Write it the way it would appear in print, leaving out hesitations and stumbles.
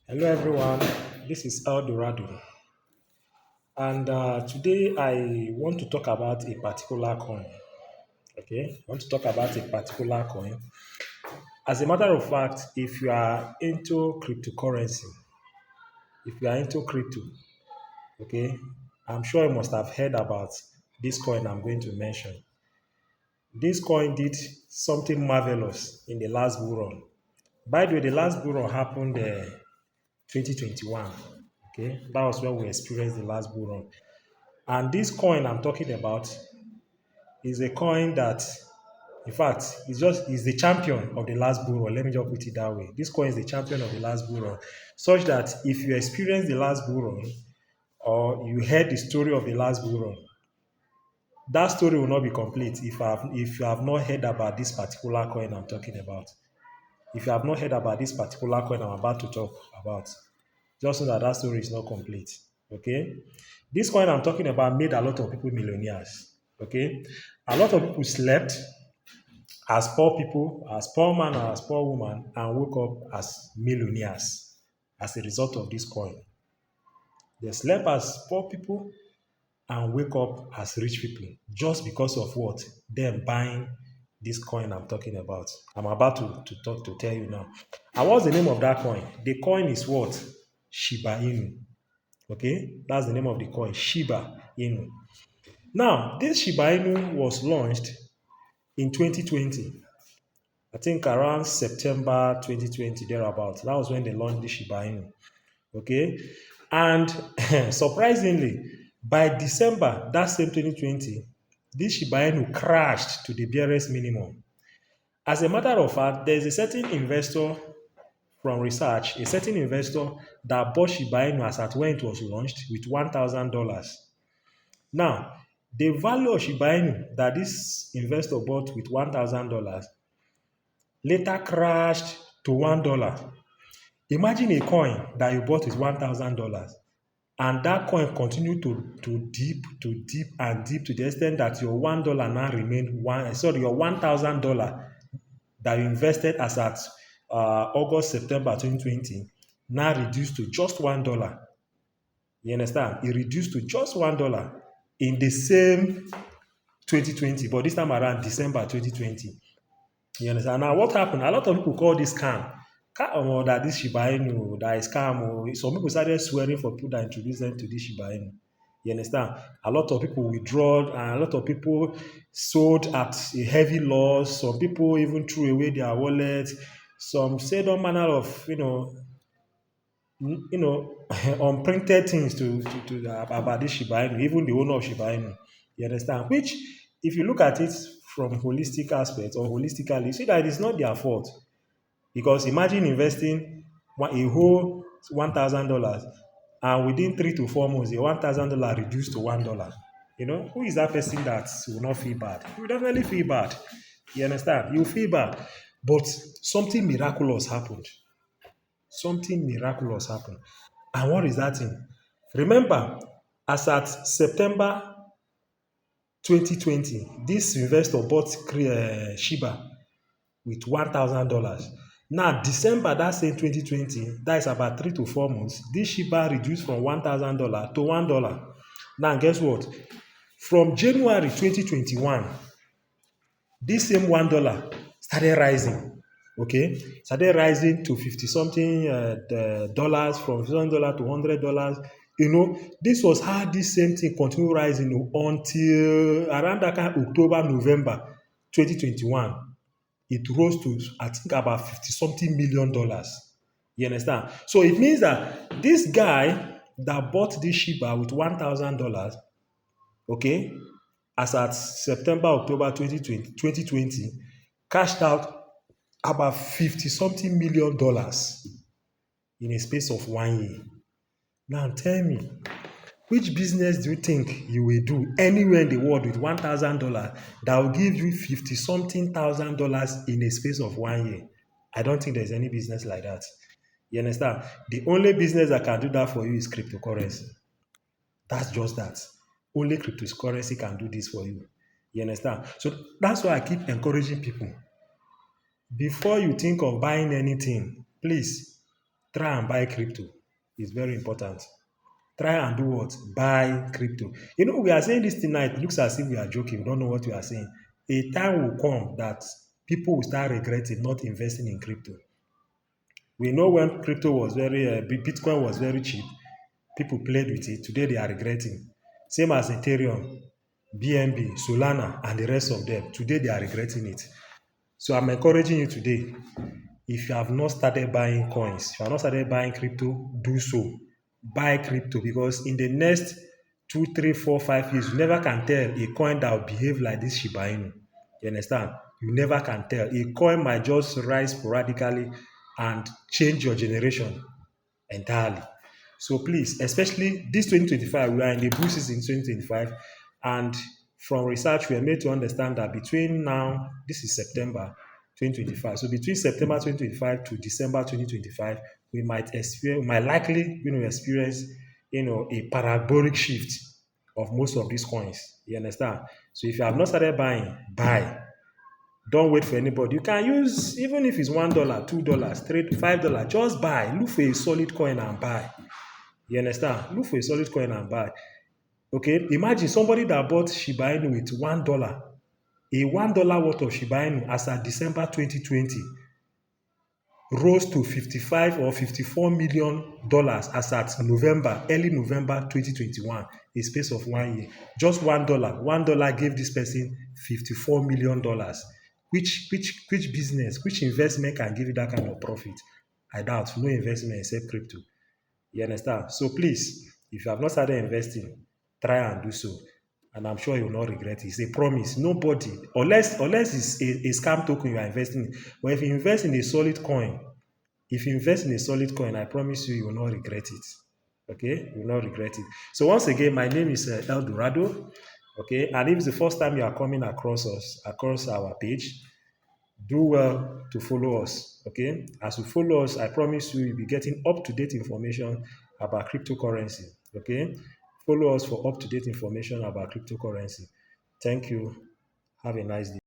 Hello everyone, this is El Dorado, and today I want to talk about a particular coin. Okay, I want to talk about a particular coin. As a matter of fact, if you are into cryptocurrency, if you are into crypto, okay, I'm sure you must have heard about this coin I'm going to mention. This coin did something marvelous in the last bull run. By the way, the last bull run happened 2021. Okay, that was when we experienced the last bull run. And this coin I'm talking about is a coin that, in fact, is the champion of the last bull run. Let me just put it that way. This coin is the champion of the last bull run, such that if you experience the last bull run or you heard the story of the last bull run, that story will not be complete if you have not heard about this particular coin I'm talking about. If you have not heard about this particular coin I'm about to talk about, just know that that story is not complete. Okay, this coin I'm talking about made a lot of people millionaires. Okay, a lot of people slept as poor people, as poor man or as poor woman, and woke up as millionaires as a result of this coin. They slept as poor people and wake up as rich people just because of what? Them buying this coin I'm talking about. I'm about to talk to tell you now. And what's the name of that coin? The coin is what? Shiba Inu. Okay, that's the name of the coin, Shiba Inu. Now, this Shiba Inu was launched in 2020. I think around September 2020, thereabout. That was when they launched the Shiba Inu. Okay, and surprisingly, by December that same 2020, this Shiba Inu crashed to the barest minimum. As a matter of fact, there's a certain investor from research, a certain investor that bought Shiba Inu as at when it was launched with $1,000. Now, the value of Shiba Inu that this investor bought with $1,000 later crashed to $1. Imagine a coin that you bought with $1,000 and that coin continued to dip and dip to the extent that your $1 now remained your $1,000 that you invested as at August, September 2020 now reduced to just $1. You understand? It reduced to just $1 in the same 2020, but this time around December 2020. You understand? Now, what happened? A lot of people call this scam. That this Shiba Inu, that is scam. Some people started swearing for people that introduced them to this Shiba Inu. You understand? A lot of people withdrew and a lot of people sold at a heavy loss. Some people even threw away their wallet. Some said all manner of, unprinted things about this Shiba Inu, even the owner of Shiba Inu. You understand? Which, if you look at it from holistic aspect or holistically, you see that it's not their fault. Because imagine investing a whole $1,000 and within 3 to 4 months, the $1,000 reduced to $1. Who is that person that will not feel bad? You will definitely feel bad. You understand? You feel bad. But something miraculous happened. Something miraculous happened. And what is that thing? Remember, as at September 2020, this investor bought Shiba with $1,000. Now, December that same 2020, that is about 3 to 4 months, this Shiba reduced from $1,000 to $1. Now, guess what? From January 2021, this same $1 started rising. Okay, started rising to 50 something dollars, from $50 to $100. This was how this same thing continued rising until around that kind of October, November 2021. It rose to, I think, about 50 something million dollars. You understand? So it means that this guy that bought this Shiba with $1,000, okay, as at September, October 2020, cashed out about 50 something million dollars in a space of 1 year. Now tell me, which business do you think you will do anywhere in the world with $1,000 that will give you 50 something thousand dollars in a space of 1 year? I don't think there's any business like that. You understand? The only business that can do that for you is cryptocurrency. That's just that. Only cryptocurrency can do this for you. You understand? So that's why I keep encouraging people. Before you think of buying anything, please Try and buy crypto. It's very important. Try and do what? Buy crypto. You know, we are saying this tonight. It looks as if we are joking. We don't know what we are saying. A time will come that people will start regretting not investing in crypto. We know when crypto was Bitcoin was very cheap, people played with it. Today they are regretting. Same as Ethereum, BNB, Solana, and the rest of them. Today they are regretting it. So I'm encouraging you today. If you have not started buying coins, if you have not started buying crypto, do so. Buy crypto because in the next 2, 3, 4, 5 years, you never can tell a coin that will behave like this Shiba Inu. You understand? You never can tell. A coin might just rise sporadically and change your generation entirely. So please, especially this 2025, we are in the bull season 2025, and from research, we are made to understand that between now, this is September 2025. So between September 2025 to December 2025, we might likely, experience, a parabolic shift of most of these coins. You understand? So if you have not started buying, buy. Don't wait for anybody. You can use, even if it's $1, $2, $3, $5, just buy. Look for a solid coin and buy. You understand? Look for a solid coin and buy. Okay, imagine somebody that bought Shiba Inu with $1, a $1 worth of Shiba Inu as at December 2020 rose to 55 or $54 million as at early November 2021, a space of 1 year. Just $1 gave this person $54 million. Which business, which investment can give you that kind of profit? I doubt. No investment except crypto. You understand? So please, if you have not started investing, try and do so. And I'm sure you will not regret it. It's a promise. Nobody, unless it's a scam token you are investing in. But if you invest in a solid coin, I promise you, you will not regret it. Okay? You will not regret it. So once again, my name is El Dorado. Okay? And if it's the first time you are coming across us, across our page, do well to follow us. Okay? As you follow us, I promise you, you'll be getting up-to-date information about cryptocurrency. Okay? Follow us for up-to-date information about cryptocurrency. Thank you. Have a nice day.